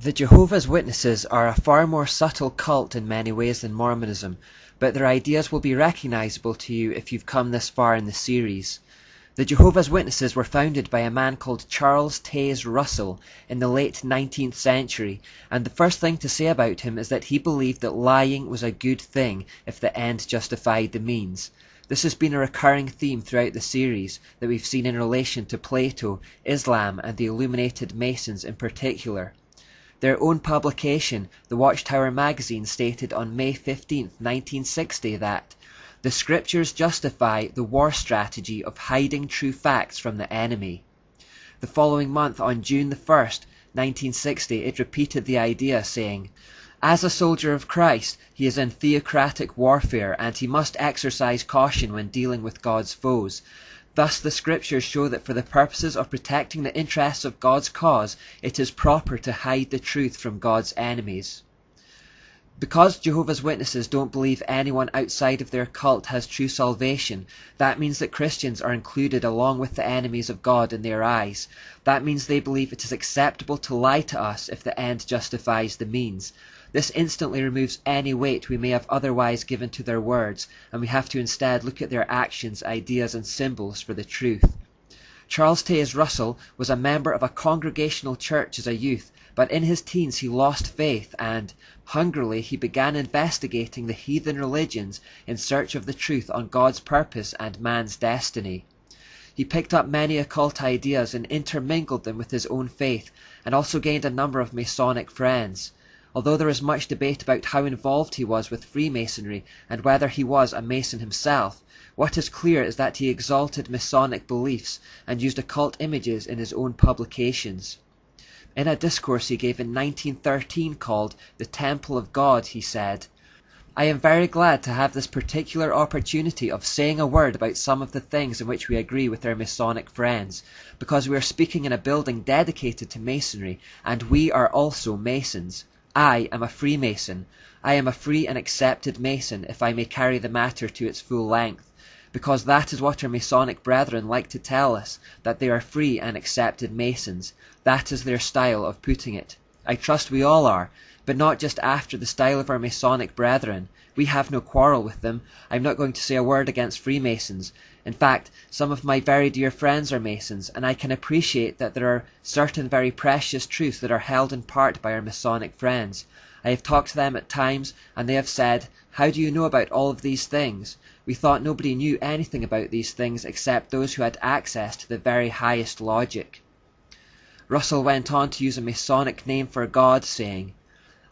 The Jehovah's Witnesses are a far more subtle cult in many ways than Mormonism, but their ideas will be recognizable to you if you've come this far in the series. The Jehovah's Witnesses were founded by a man called Charles Taze Russell in the late 19th century, and the first thing to say about him is that he believed that lying was a good thing if the end justified the means. This has been a recurring theme throughout the series that we've seen in relation to Plato, Islam, and the Illuminated Masons in particular. Their own publication, the Watchtower magazine, stated on May 15, 1960 that the scriptures justify the war strategy of hiding true facts from the enemy. The following month, on June the 1st, 1960, it repeated the idea, saying, as a soldier of Christ, he is in theocratic warfare, and he must exercise caution when dealing with God's foes. Thus the scriptures show that for the purposes of protecting the interests of God's cause, it is proper to hide the truth from God's enemies. Because Jehovah's Witnesses don't believe anyone outside of their cult has true salvation, that means that Christians are included along with the enemies of God in their eyes. That means they believe it is acceptable to lie to us if the end justifies the means. This instantly removes any weight we may have otherwise given to their words, and we have to instead look at their actions, ideas, and symbols for the truth. Charles Taze Russell was a member of a congregational church as a youth, but in his teens he lost faith and, hungrily, he began investigating the heathen religions in search of the truth on God's purpose and man's destiny. He picked up many occult ideas and intermingled them with his own faith, and also gained a number of Masonic friends. Although there is much debate about how involved he was with Freemasonry and whether he was a Mason himself, what is clear is that he exalted Masonic beliefs and used occult images in his own publications. In a discourse he gave in 1913 called The Temple of God, he said, I am very glad to have this particular opportunity of saying a word about some of the things in which we agree with our Masonic friends, because we are speaking in a building dedicated to Masonry, and we are also Masons. I am a Freemason. I am a free and accepted Mason, if I may carry the matter to its full length, because that is what our Masonic brethren like to tell us, that they are free and accepted Masons. That is their style of putting it. I trust we all are, but not just after the style of our Masonic brethren. We have no quarrel with them. I'm not going to say a word against Freemasons. In fact, some of my very dear friends are Masons, and I can appreciate that there are certain very precious truths that are held in part by our Masonic friends. I have talked to them at times, and they have said, how do you know about all of these things? We thought nobody knew anything about these things except those who had access to the very highest logic. Russell went on to use a Masonic name for God, saying,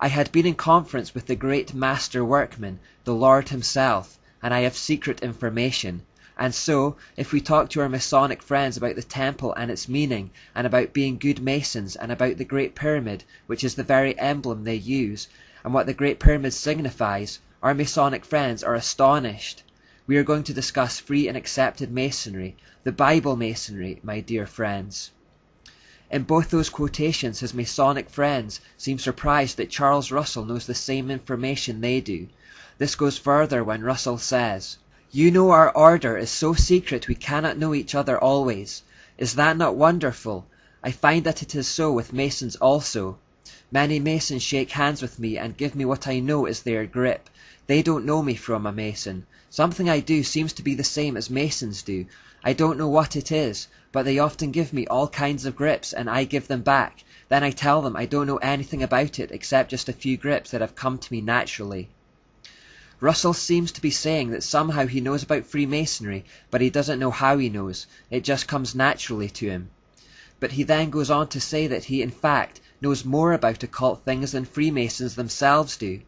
I had been in conference with the great master workman, the Lord himself, and I have secret information. And so, if we talk to our Masonic friends about the temple and its meaning, and about being good Masons, and about the Great Pyramid, which is the very emblem they use, and what the Great Pyramid signifies, our Masonic friends are astonished. We are going to discuss free and accepted Masonry, the Bible Masonry, my dear friends. In both those quotations, his Masonic friends seem surprised that Charles Russell knows the same information they do. This goes further when Russell says, you know our order is so secret we cannot know each other always. Is that not wonderful? I find that it is so with Masons also. Many Masons shake hands with me and give me what I know is their grip. They don't know me from a Mason. Something I do seems to be the same as Masons do. I don't know what it is, but they often give me all kinds of grips and I give them back. Then I tell them I don't know anything about it except just a few grips that have come to me naturally. Russell seems to be saying that somehow he knows about Freemasonry, but he doesn't know how he knows. It just comes naturally to him. But he then goes on to say that he in fact knows more about occult things than Freemasons themselves do.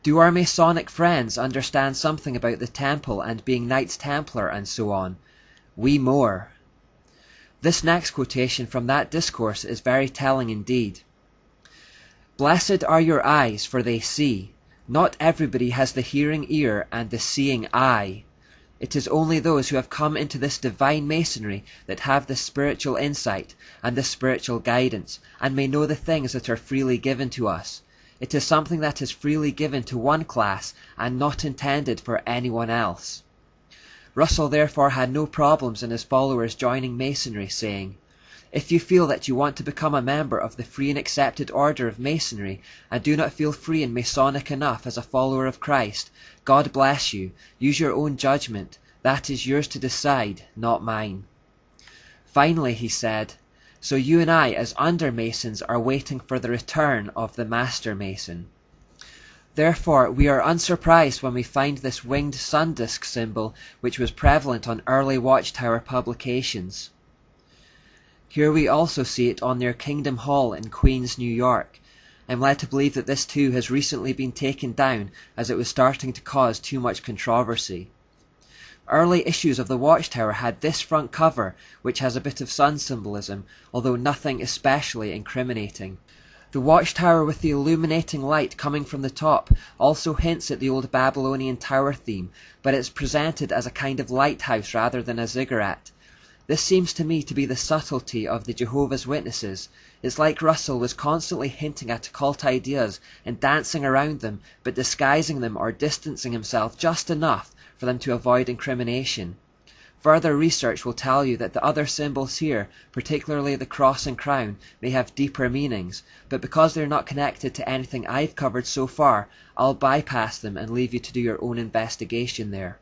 Do our Masonic friends understand something about the temple and being Knights Templar and so on? We more. This next quotation from that discourse is very telling indeed. Blessed are your eyes, for they see. Not everybody has the hearing ear and the seeing eye. It is only those who have come into this divine Masonry that have the spiritual insight and the spiritual guidance, and may know the things that are freely given to us. It is something that is freely given to one class and not intended for anyone else. Russell therefore had no problems in his followers joining Masonry, saying, If you feel that you want to become a member of the free and accepted order of Masonry and do not feel free and Masonic enough as a follower of Christ, God bless you. Use your own judgment. That is yours to decide, not mine. Finally, he said, so you and I as under-Masons are waiting for the return of the Master Mason. Therefore, we are unsurprised when we find this winged sun disk symbol which was prevalent on early Watchtower publications. Here we also see it on their Kingdom Hall in Queens, New York. I'm led to believe that this too has recently been taken down as it was starting to cause too much controversy. Early issues of the Watchtower had this front cover, which has a bit of sun symbolism, although nothing especially incriminating. The Watchtower with the illuminating light coming from the top also hints at the old Babylonian tower theme, but it's presented as a kind of lighthouse rather than a ziggurat. This seems to me to be the subtlety of the Jehovah's Witnesses. It's like Russell was constantly hinting at occult ideas and dancing around them, but disguising them or distancing himself just enough for them to avoid incrimination. Further research will tell you that the other symbols here, particularly the cross and crown, may have deeper meanings, but because they're not connected to anything I've covered so far, I'll bypass them and leave you to do your own investigation there.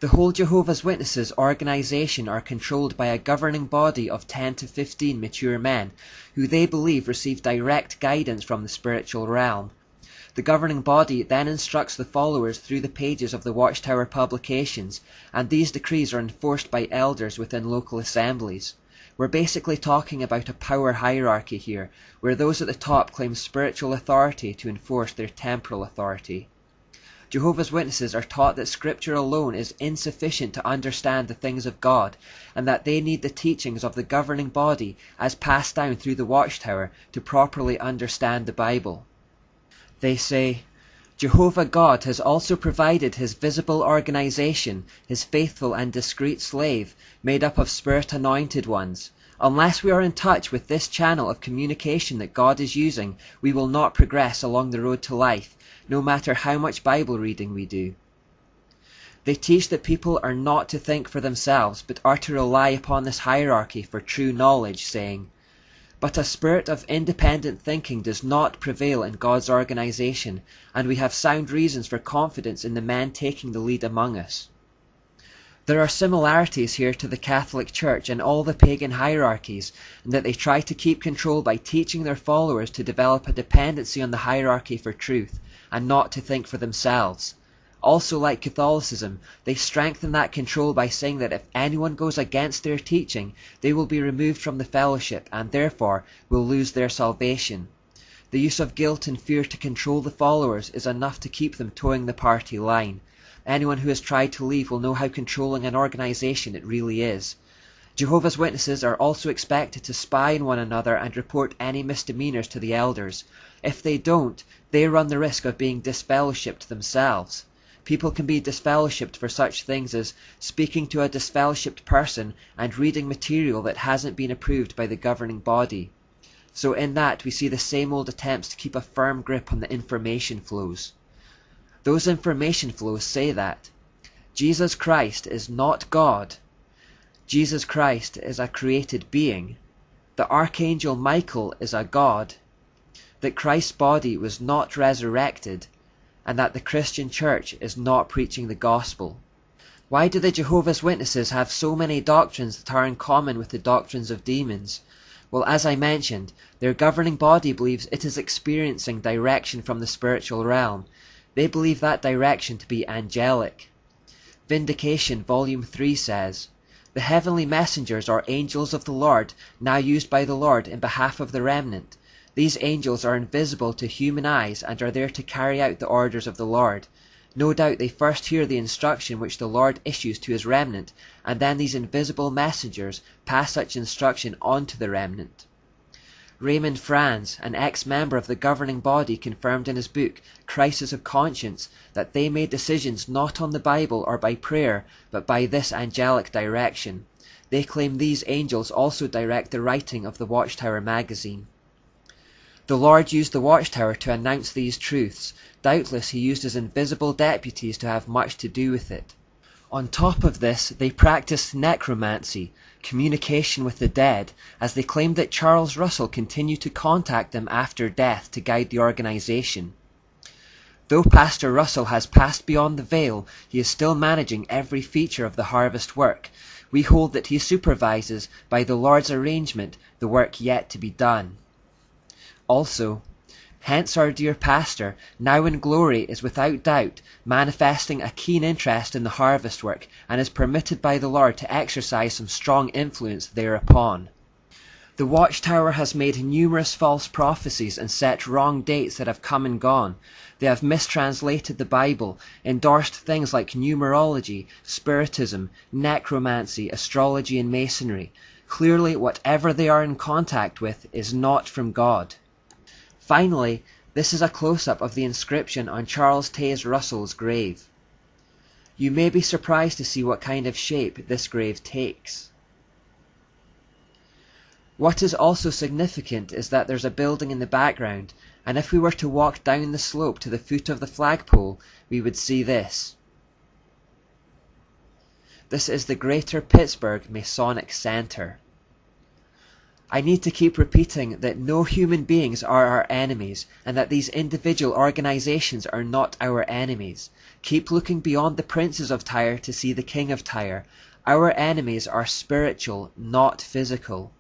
The whole Jehovah's Witnesses organization are controlled by a governing body of 10 to 15 mature men, who they believe receive direct guidance from the spiritual realm. The governing body then instructs the followers through the pages of the Watchtower publications, and these decrees are enforced by elders within local assemblies. We're basically talking about a power hierarchy here, where those at the top claim spiritual authority to enforce their temporal authority. Jehovah's Witnesses are taught that Scripture alone is insufficient to understand the things of God, and that they need the teachings of the governing body as passed down through the Watchtower to properly understand the Bible. They say, Jehovah God has also provided his visible organization, his faithful and discreet slave, made up of spirit-anointed ones. Unless we are in touch with this channel of communication that God is using, we will not progress along the road to life, no matter how much Bible reading we do. They teach that people are not to think for themselves, but are to rely upon this hierarchy for true knowledge, saying, but a spirit of independent thinking does not prevail in God's organization, and we have sound reasons for confidence in the men taking the lead among us. There are similarities here to the Catholic Church and all the pagan hierarchies, in that they try to keep control by teaching their followers to develop a dependency on the hierarchy for truth, and not to think for themselves. Also, like Catholicism, they strengthen that control by saying that if anyone goes against their teaching, they will be removed from the fellowship and therefore will lose their salvation. The use of guilt and fear to control the followers is enough to keep them towing the party line. Anyone who has tried to leave will know how controlling an organization it really is. Jehovah's Witnesses are also expected to spy on one another and report any misdemeanors to the elders. If they don't, they run the risk of being disfellowshipped themselves. People can be disfellowshipped for such things as speaking to a disfellowshipped person and reading material that hasn't been approved by the governing body. So in that we see the same old attempts to keep a firm grip on the information flows. Those information flows say that Jesus Christ is not God. Jesus Christ is a created being. The Archangel Michael is a god. That Christ's body was not resurrected, and that the Christian Church is not preaching the gospel. Why do the Jehovah's Witnesses have so many doctrines that are in common with the doctrines of demons? Well, as I mentioned, their governing body believes it is experiencing direction from the spiritual realm. They believe that direction to be angelic. Vindication, Volume 3 says, the heavenly messengers are angels of the Lord, now used by the Lord in behalf of the remnant. These angels are invisible to human eyes and are there to carry out the orders of the Lord. No doubt they first hear the instruction which the Lord issues to his remnant, and then these invisible messengers pass such instruction on to the remnant. Raymond Franz, an ex-member of the governing body, confirmed in his book, Crisis of Conscience, that they made decisions not on the Bible or by prayer, but by this angelic direction. They claim these angels also direct the writing of the Watchtower magazine. The Lord used the Watchtower to announce these truths. Doubtless he used his invisible deputies to have much to do with it. On top of this, they practiced necromancy, communication with the dead, as they claimed that Charles Russell continued to contact them after death to guide the organization. Though Pastor Russell has passed beyond the veil, he is still managing every feature of the harvest work. We hold that he supervises, by the Lord's arrangement, the work yet to be done. Also, hence our dear pastor, now in glory, is without doubt manifesting a keen interest in the harvest work, and is permitted by the Lord to exercise some strong influence thereupon. The Watchtower has made numerous false prophecies and set wrong dates that have come and gone. They have mistranslated the Bible, endorsed things like numerology, spiritism, necromancy, astrology, and masonry. Clearly, whatever they are in contact with is not from God. Finally, this is a close-up of the inscription on Charles Taze Russell's grave. You may be surprised to see what kind of shape this grave takes. What is also significant is that there's a building in the background, and if we were to walk down the slope to the foot of the flagpole, we would see this. This is the Greater Pittsburgh Masonic Center. I need to keep repeating that no human beings are our enemies, and that these individual organizations are not our enemies. Keep looking beyond the princes of Tyre to see the King of Tyre. Our enemies are spiritual, not physical.